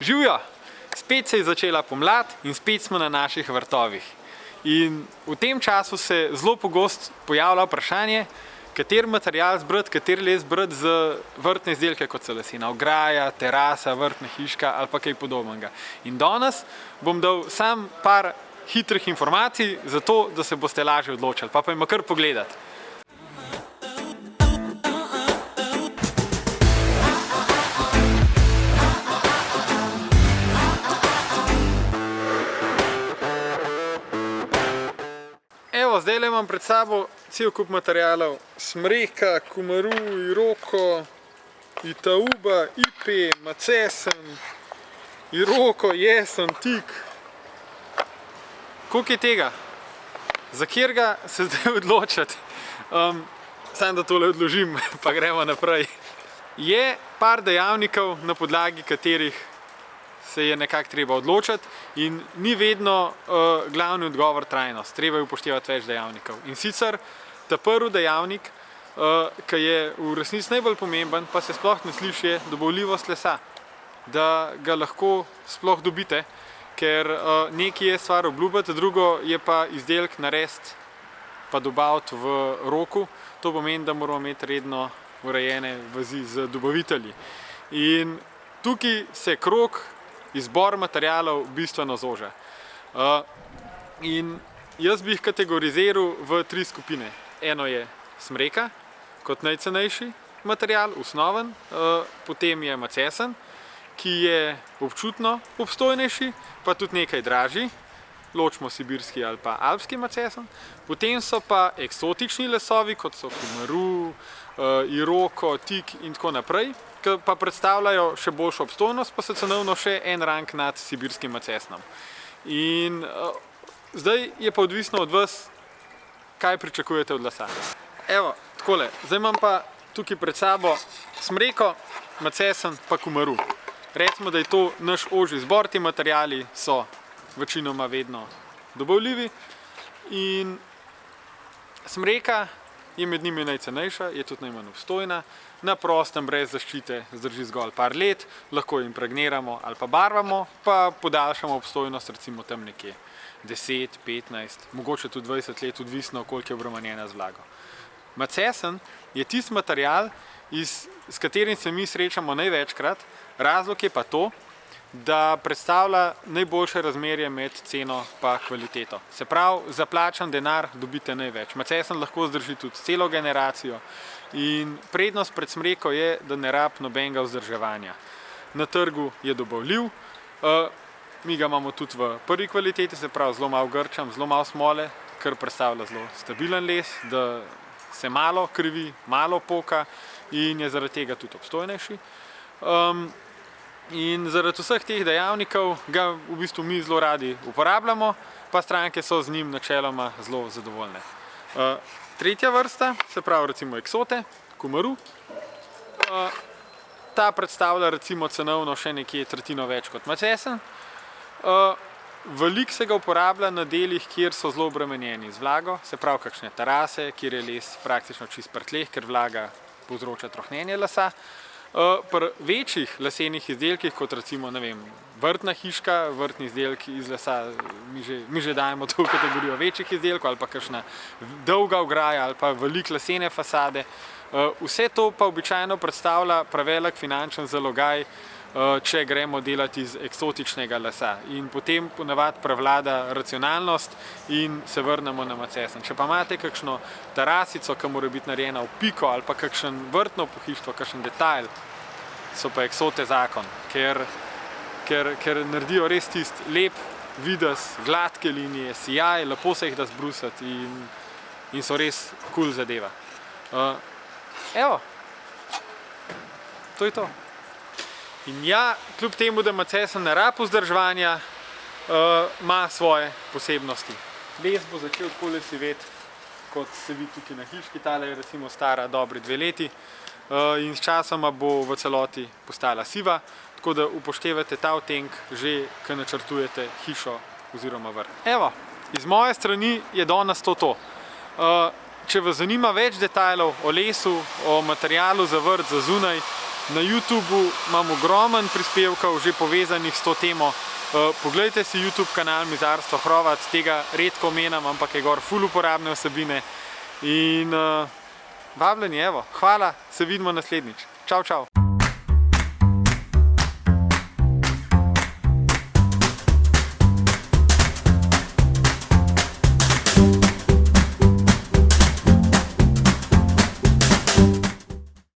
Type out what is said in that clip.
Živijo! Spet se je začela pomlad in spet smo na naših vrtovih. In v tem času se zelo pogosto pojavlja vprašanje, kateri material zbrati, kateri les zbrati za vrtne izdelke, kot so lesena ograja, terasa, vrtna hiška ali pa kaj podobnega. In danes bom dal sam par hitrih informacij, zato da se boste lažje odločili, pa pojdimo kar pogledati. Evo, zdaj imam pred sabo cel kup materialov. Smreka, kumaru, iroko, itauba, ipe, macesen, iroko, jesen, tik. Koliko je tega? Za katerega se zdaj odločiti? Samo da tole odložim, pa gremo naprej. Je par dejavnikov, na podlagi katerih se je nekako treba odločiti in ni vedno glavni odgovor trajnost. Treba je upoštevati več dejavnikov. In sicer ta prvi dejavnik, ki je v resnici najbolj pomemben, pa se sploh ne sliši, je dobavljivost lesa. Da ga lahko sploh dobite, ker nekaj je stvar obljubiti, drugo je pa izdelek narediti pa dobaviti v roku. To pomeni, da moramo imeti redno urejene vezi z dobavitelji. In tukaj se krog izbor materialov bistveno zoža. In jaz bi jih kategoriziral v tri skupine. Eno je smreka, kot najcenejši material, osnoven, potem je macesen, ki je občutno obstojnejši, pa tudi nekaj dražji, ločimo sibirski ali pa alpski macesen. Potem so pa eksotični lesovi, kot so kumaru, iroko, tik in tako naprej, ki pa predstavljajo še boljšo obstojnost, pa so cenovno še en rang nad sibirskim macesnom. In zdaj je pa odvisno od vas, kaj pričakujete od lesa. Evo, takole, zdaj imam pa tukaj pred sabo smreko, macesen pa kumaru. Recimo, da je to naš ožji izbor, ti materiali so večinoma vedno dobavljivi. In smreka je med njimi najcenejša, je tudi najmanj obstojna, na prostem, brez zaščite, zdrži zgolj par let, lahko jo impregniramo ali pa barvamo, pa podaljšamo obstojnost recimo tam nekje 10, 15, mogoče tudi 20 let, odvisno koliko je obremenjena z vlago. Macesen je tisti material, s katerim se mi srečamo največkrat, razlog je pa to, da predstavlja najboljše razmerje med ceno pa kvaliteto. Se pravi, za plačan denar dobite največ. Macesen lahko zdrži tudi celo generacijo in prednost pred smreko je, da ne rab nobenega vzdrževanja. Na trgu je dobavljiv, mi ga imamo tudi v prvi kvaliteti, se pravi zelo malo grčam, zelo malo smole, kar predstavlja zelo stabilen les, da se malo krivi, malo poka in je zaradi tega tudi obstojnejši. In zaradi vseh teh dejavnikov ga v bistvu mi zelo radi uporabljamo, pa stranke so z njim načeloma zelo zadovoljne. Tretja vrsta, se pravi recimo eksote, kumaru, ta predstavlja recimo cenovno še nekje tretjino več kot macesen. Veliko se ga uporablja na delih, kjer so zelo obremenjeni z vlago, se pravi kakšne terase, kjer je les praktično čist pri tleh, ker vlaga povzroča trohnenje lesa. Pri večjih lesenih izdelkih, kot recimo, ne vem, vrtna hiška, vrtni izdelki iz lesa, mi že dajemo to v kategorijo večjih izdelkov, ali pa kakšna dolga ograja, ali pa veliko lesene fasade. Vse to pa običajno predstavlja prevelik finančen zalogaj, če gremo delati iz eksotičnega lesa. In potem ponavadi prevlada racionalnost in se vrnemo na macesen. Če pa imate kakšno terasico, ki mora biti narejena v piko, ali pa kakšen vrtno pohištvo, kakšen detajl, so pa eksote zakon, ker naredijo res tisti lep videz, gladke linije, sijaj, lepo se jih da zbrusiti in so res kul zadeva. Evo, to je to. In ja, kljub temu, da macesen ne rab vzdrževanja, ima svoje posebnosti. Les bo začel takole siveti, kot se vidi tukaj na hiški, tale je recimo stara dobri 2 leti in s časoma bo v celoti postala siva, tako da upoštevate ta odtenek že, ko načrtujete hišo oziroma vrt. Evo, iz moje strani je danes to. Če vas zanima več detajlov o lesu, o materialu za vrt, za zunaj, Na YouTubu imam ogromen prispevkov že povezanih s to temo. Poglejte si YouTube kanal Mizarstvo Hrovat, tega redko omenjam, ampak je gor ful uporabne vsebine. In vabljeni, evo, hvala, se vidimo naslednjič. Čau, čau.